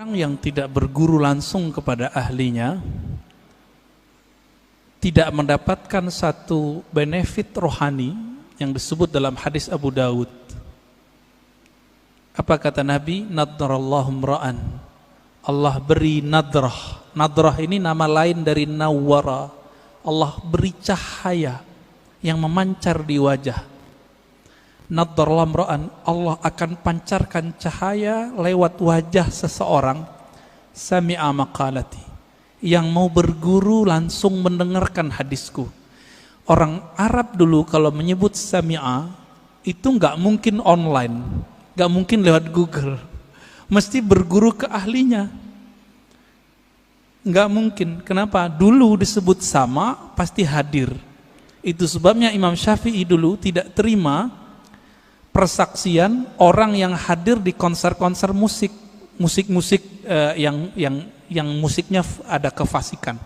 Orang yang tidak berguru langsung kepada ahlinya tidak mendapatkan satu benefit rohani yang disebut dalam hadis Abu Dawud. Apa kata Nabi? Nadrallahu mra'an. Allah beri nadrah. Nadrah ini nama lain dari nawwara. Allah beri cahaya yang memancar di wajah. Nadrallahu mra'an, Allah akan pancarkan cahaya lewat wajah seseorang sami'a maqalati, yang mau berguru langsung mendengarkan hadisku. Orang Arab dulu kalau menyebut sami'a itu nggak mungkin online, nggak mungkin lewat Google, mesti berguru ke ahlinya. Nggak mungkin. Kenapa? Dulu disebut sama pasti hadir. Itu sebabnya Imam Syafi'i dulu tidak terima persaksian orang yang hadir di konser-konser musik yang musiknya ada kefasikan,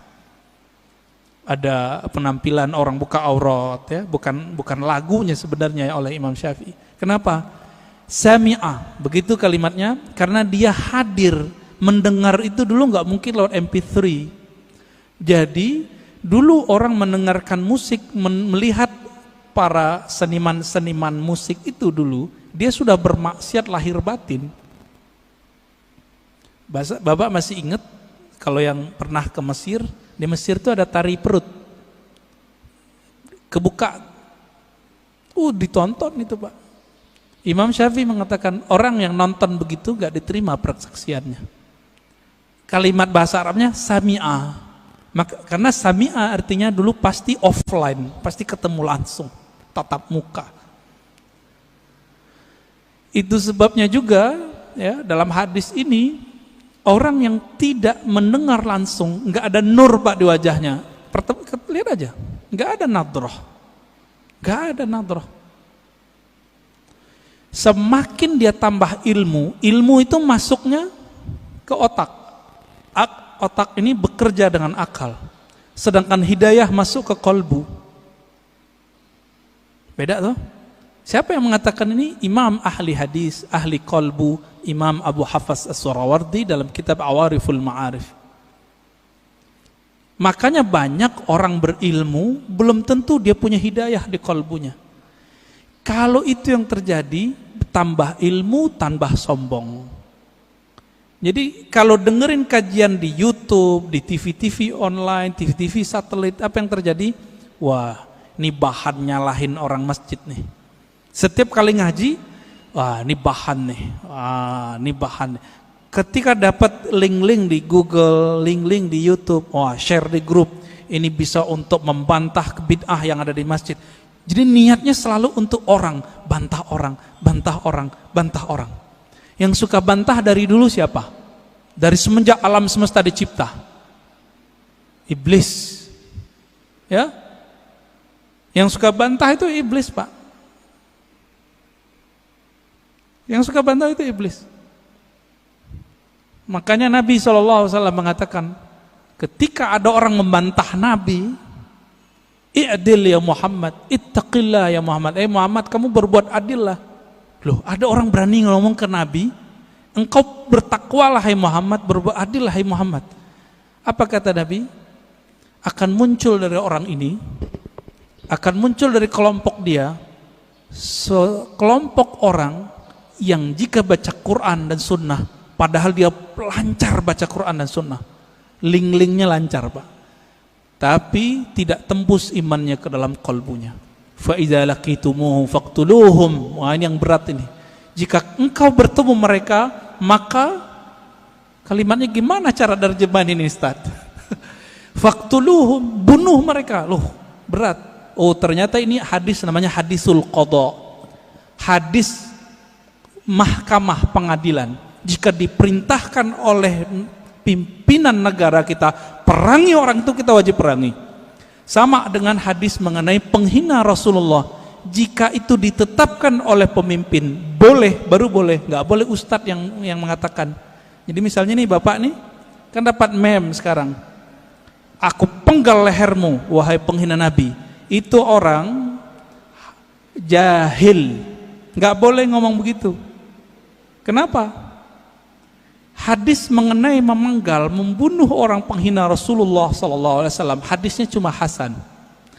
ada penampilan orang buka aurat, ya, bukan lagunya sebenarnya oleh Imam Syafi'i. Kenapa? Sami'a, begitu kalimatnya, karena dia hadir mendengar itu dulu nggak mungkin lewat MP3. Jadi dulu orang mendengarkan musik, melihat para seniman-seniman musik itu dulu, dia sudah bermaksiat lahir batin. Bapak masih ingat kalau yang pernah ke Mesir, di Mesir itu ada tari perut, kebuka, ditonton itu Pak. Imam Syafi'i mengatakan orang yang nonton begitu gak diterima persaksiannya. Kalimat bahasa Arabnya sami'a, karena sami'a artinya dulu pasti offline, pasti ketemu langsung, tatap muka. Itu sebabnya juga ya dalam hadis ini orang yang tidak mendengar langsung, nggak ada nur Pak di wajahnya. Lihat aja, nggak ada nadrah, nggak ada nadrah. Semakin dia tambah ilmu itu masuknya ke otak. Otak ini bekerja dengan akal, sedangkan hidayah masuk ke kolbu. Beda tuh. Siapa yang mengatakan ini? Imam ahli hadis, ahli kolbu, Imam Abu Hafs As-Surawardi dalam kitab Awariful Ma'arif. Makanya banyak orang berilmu belum tentu dia punya hidayah di kolbunya. Kalau itu yang terjadi, tambah ilmu, tambah sombong. Jadi kalau dengerin kajian di YouTube, di TV-TV online, TV-TV satelit, apa yang terjadi? Wah, ini bahan nyalahin orang masjid nih. Setiap kali ngaji, wah ini bahan nih, ini bahan. Ketika dapat link-link di Google, link-link di YouTube, wah share di grup, ini bisa untuk membantah bid'ah yang ada di masjid. Jadi niatnya selalu untuk orang, bantah orang, bantah orang, bantah orang. Yang suka bantah dari dulu siapa? Dari semenjak alam semesta dicipta. Iblis. Ya? Yang suka bantah itu iblis, Pak. Yang suka bantah itu iblis. Makanya Nabi SAW mengatakan, ketika ada orang membantah Nabi, i'dil ya Muhammad, ittaqillah ya Muhammad. Muhammad, kamu berbuat adil lah. Loh, ada orang berani ngomong ke Nabi, engkau bertakwalah hai Muhammad, berbuat adil hai Muhammad. Apa kata Nabi? Akan muncul dari orang ini, akan muncul dari kelompok dia, sekelompok orang yang jika baca Quran dan Sunnah, padahal dia lancar baca Quran dan Sunnah, link-linknya lancar Pak, tapi tidak tembus imannya ke dalam kalbunya. Fa idza laqitumuhum faqtuluhum. Wah, ini yang berat ini. Jika engkau bertemu mereka, maka kalimatnya gimana cara terjemahan ini Ustaz? Faqtuluhum, bunuh mereka. Loh, berat. Oh, ternyata ini hadis namanya hadisul qadha. Hadis mahkamah pengadilan. Jika diperintahkan oleh pimpinan negara kita perangi orang itu, kita wajib perangi. Sama dengan hadis mengenai penghina Rasulullah. Jika itu ditetapkan oleh pemimpin, boleh, baru boleh, nggak boleh ustadz yang mengatakan. Jadi misalnya nih bapak nih, kan dapat meme sekarang. Aku penggal lehermu, wahai penghina Nabi. Itu orang jahil, nggak boleh ngomong begitu. Kenapa? Hadis mengenai memenggal, membunuh orang penghina Rasulullah SAW, hadisnya cuma hasan.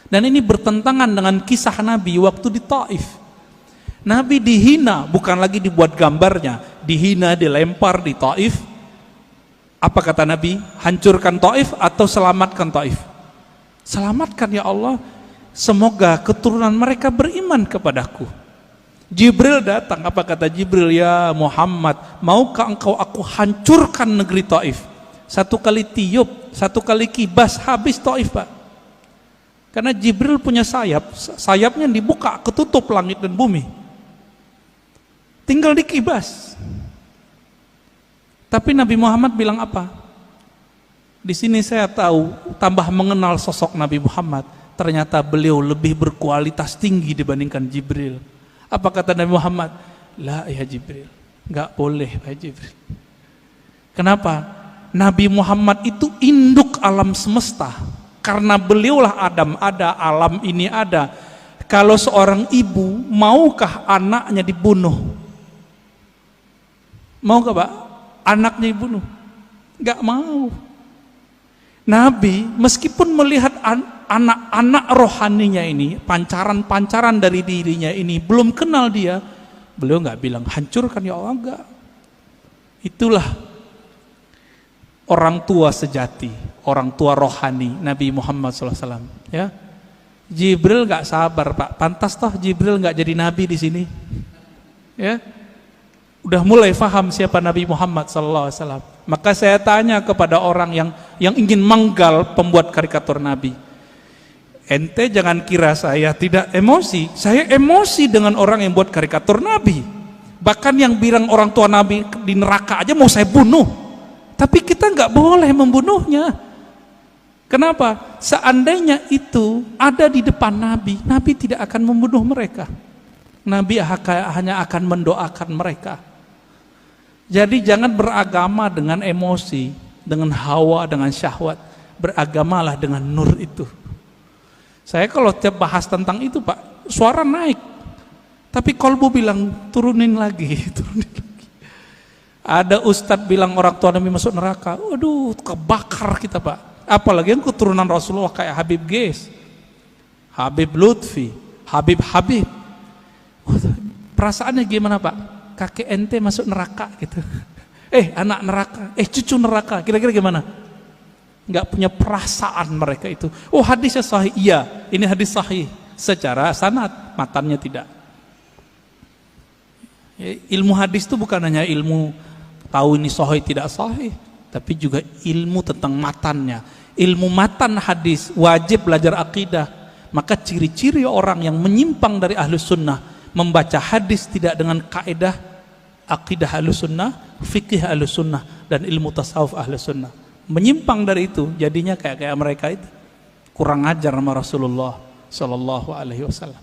Dan ini bertentangan dengan kisah Nabi waktu di Taif. Nabi dihina, bukan lagi dibuat gambarnya, dihina, dilempar di Taif. Apa kata Nabi? Hancurkan Taif atau selamatkan Taif? Selamatkan ya Allah, semoga keturunan mereka beriman kepadaku. Jibril datang, apa kata Jibril? Ya Muhammad, maukah engkau aku hancurkan negeri Taif? Satu kali tiup, satu kali kibas, habis Taif, Pak. Karena Jibril punya sayap, sayapnya dibuka, ketutup langit dan bumi. Tinggal dikibas. Tapi Nabi Muhammad bilang apa? Di sini saya tahu, tambah mengenal sosok Nabi Muhammad. Ternyata beliau lebih berkualitas tinggi dibandingkan Jibril. Apa kata Nabi Muhammad? La ya Jibril, enggak boleh ya Jibril. Kenapa? Nabi Muhammad itu induk alam semesta. Karena beliaulah Adam ada, alam ini ada. Kalau seorang ibu, maukah anaknya dibunuh? Maukah Pak? Anaknya dibunuh? Enggak mau. Nabi meskipun melihat anak-anak rohaninya ini, pancaran-pancaran dari dirinya ini, belum kenal dia, beliau nggak bilang hancurkan ya Allah, enggak. Itulah orang tua sejati, orang tua rohani Nabi Muhammad SAW. Ya, Jibril nggak sabar Pak, pantas toh Jibril nggak jadi nabi di sini. Ya, udah mulai faham siapa Nabi Muhammad SAW. Maka saya tanya kepada orang yang ingin menggal pembuat karikatur Nabi. Ente jangan kira saya tidak emosi. Saya emosi dengan orang yang buat karikatur Nabi. Bahkan yang bilang orang tua Nabi di neraka aja mau saya bunuh. Tapi kita nggak boleh membunuhnya. Kenapa? Seandainya itu ada di depan Nabi, Nabi tidak akan membunuh mereka. Nabi hanya akan mendoakan mereka. Jadi jangan beragama dengan emosi, dengan hawa, dengan syahwat. Beragamalah dengan nur itu. Saya kalau tiap bahas tentang itu Pak, suara naik. Tapi kolbu bilang turunin lagi, turunin lagi. Ada ustadz bilang orang tua Nabi masuk neraka. Waduh, kebakar kita Pak. Apalagi yang keturunan Rasulullah kayak Habib Ges, Habib Lutfi, Habib. Perasaannya gimana Pak? Kakek ente masuk neraka gitu. Anak neraka, cucu neraka. Kira-kira gimana? Nggak punya perasaan mereka itu. Oh hadisnya sahih, iya. Ini hadis sahih secara sanad, matannya tidak. Ilmu hadis itu bukan hanya ilmu tahu ini sahih tidak sahih, tapi juga ilmu tentang matannya. Ilmu matan hadis wajib belajar akidah. Maka ciri-ciri orang yang menyimpang dari ahlus sunnah membaca hadis tidak dengan kaidah akidah ahlus sunnah, fikih ahlus sunnah, dan ilmu tasawuf ahlus sunnah. Menyimpang dari itu, jadinya kayak mereka itu kurang ajar sama Rasulullah Sallallahu Alaihi Wasallam.